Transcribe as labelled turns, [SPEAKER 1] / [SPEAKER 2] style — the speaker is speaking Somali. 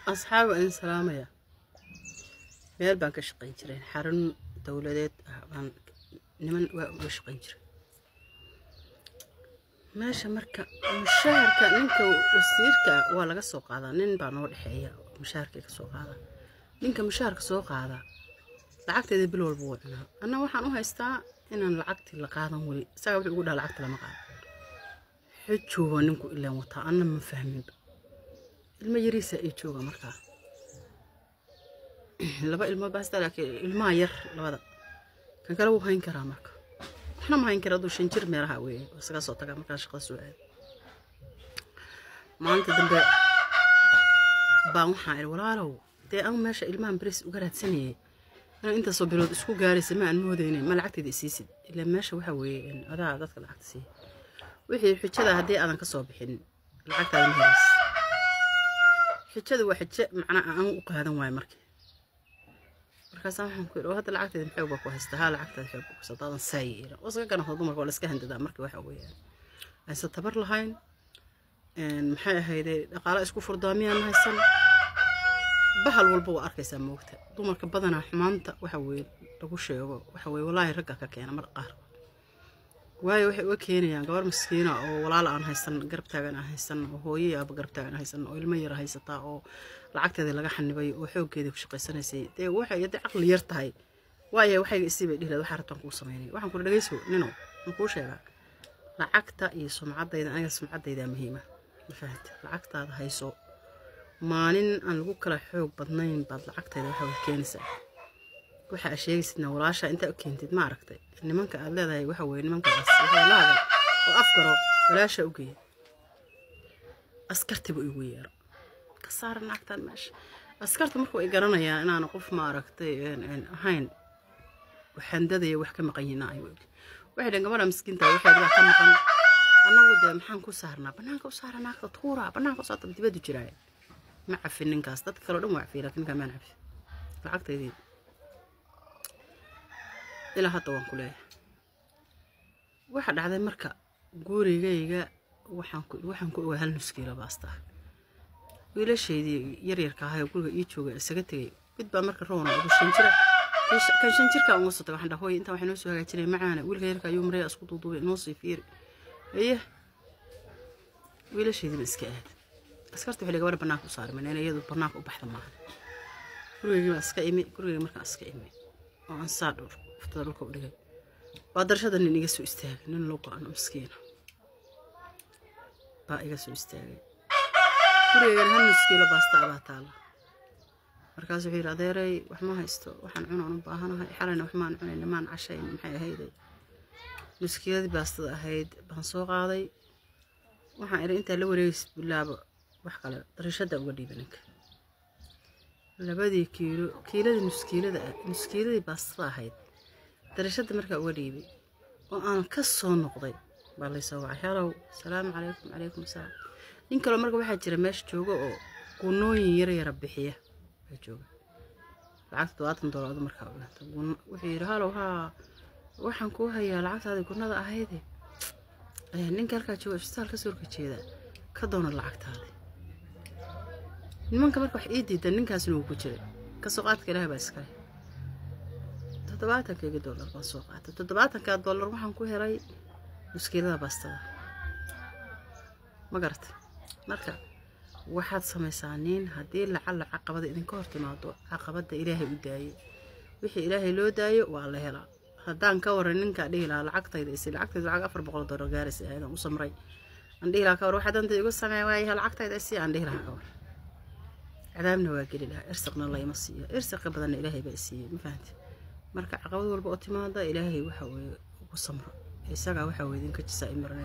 [SPEAKER 1] أصحاب إن سلامية ميل بانك شقين جرين حرن دولدات بان نمن وشقين جرين ماشي مركا مشاهرك نينك وسيرك waa laga soo qaadaa nin baa noo dhaxeeya mushaharka ka soo qaada ninka mushaharka soo qaada lacagteeda bil walba wuu cunaa anna waxaan u haystaa inaan lacagti la qaadan wali isaga wuxuu ugu dhahay lacagta lama qaado xijooba ninku ilaa wataa anna ma fahmin ilma yariisa ay jooga markaa laba ilmo baasta laakiin ilmaha yar labada kan kale wuu hayn karaa marka waxna ma hayn karaa duu shan jir meelaha weeye isaga soo taga markaa shaqada soo aad maanta dambe baan waxaan walaalow dee aan meesha ilmahan bariis uga raadsanayay أنا أنت صبرت إسكو جاري سمع المودين ما لعبت ذي سيسد إلا ماشى وحوي إن هذا عادات لعبت سي وحي حكذا هدي أنا كصوب حين لعبت هذا الهرس حكذا واحد شيء معنا عن هذا واي مركي سامحهم كل وهذا لعبت ذي محبك وهستها لعبت ذي محبك وصدقا سيئة وصدقا كانوا خذومك ولا سكهند ذا مركي وحوي هسه تبر لهين إن محي هيدي قال إسكو فردامي أنا هالسنة bahal walba waa arkaysaa moogta dumarka badana xumaanta waxa weey lagu sheego waxa weey walaahi ragga ka keena mar qaar waayo waxay u keenayaan gabar miskiina oo walaal aan haysan garab taagan aan haysan oo hooyay aba garab taagan haysan oo ilmo yar haysata oo lacagteeda laga xanibay oo xooggeeda ku shaqaysanaysay ee waxa yada aqli yar tahay waayo waxay isibay dhigleed waxa rabtaan ku sameeyay waxaan ku dhageyso nino ma ku sheega lacagta iyo sumcadayda aniga sumcadayda muhiim ah ma fahanti lacagtaada hayso maalin aan lagu kala xoog badnayn baad lacagteeda waxa keenaysaa waxa sheegaysidna walaasha inta u keentid ma aragtay nimanka aad leedahay waxa weey nimankaas waxa laaga oo afkaro walaasha u geeyay askartiba ugu yeero ka saaran lacagtan meesha askarta markuu ay garanayaan inaan qof ma aragtay ahayn waxaan dadaya wax ka maqanyina ay waxay dhan gabadha miskiinta waxay wax ka maqan anagu de maxaan ku saarnaa banaanka u saarnaa ka tuura banaanka u saarta dibadu jiray ما عفين نكاس تذكر كلو دم وعفين لكن كمان عفين لعقت يدي إلى هطوان كله واحد هذا مركا جوري جاي وحن كل هالمشكلة باسطة ولا شيء دي يرير كهاي وكل يتشوج سكتي بتبقى مركا رونا وشنشرة كان شنشرة ونص طبعا ده هو أنت وحنا نسوي كتير معانا ولا غيرك يوم رأي أسقط وضوء نص يفير إيه ولا شيء دي مسكات أسكرت في الجوار بناك وصار من أنا يدو بناك وبحث معه كل أسكيمي كل مرة أسكيمي وعن صادر فترة كبرى بعد رشاد إني نجسوا استاج إنه لوقا أنا مسكينة بقى يجسوا استاج كل هالمسكينة بستعبها تعالى مركز في راديري وحما هيستو وحن عنون باهنا حرنا وحمان عنون لما عشان محي هيدي مسكينة بستعبها هيد بنسوق هذي وحن أنت لو ريس بالله وحكلا درشة أولي بنك لبدي كيلو نص كيلو بس راحت درشة مركب أولي بي وأنا كسر نقضي بالله يسوي حلو السلام عليكم عليكم السلام إنك لو مركب واحد جرمش جوجو كونو يري ربحيه جوجو العكس دوات ندور هذا مركب وحي رهالو ها وحنكوها يا العكس هذا كنا هذا هيدي إنك لك جوجو اشتغل كسر كذا كدون العكس هذا nimanka marka wax ii diidan ninkaasna uu ku jiray ka soo qaadka ilaahay baa iska $70 baan soo qaatay $70 waxaan ku helay muskiilada baastada ma garatay marka waxaad sameysaanin hadii lacag caqabada idinka hor timaado caqabada ilaahay u daayo wixii ilaahay loo daayo waa la helaa hadaan ka waran ninka dhihi lahaa lacagtayda lacag $400 gaaraysa ayaan u samray aan dhihi lahaa ka war waxaad anta igu sameeyay lacagtayda aan dhihi lahaa ka war عذابنا واجري لها ارسقنا الله يمسيه ارسق بدنا إلهي بأسيه ما فهمت مركع عقود والبقطي ماذا إلهي وحوي وصمر يسقى وحوي ذنك تسائل مرة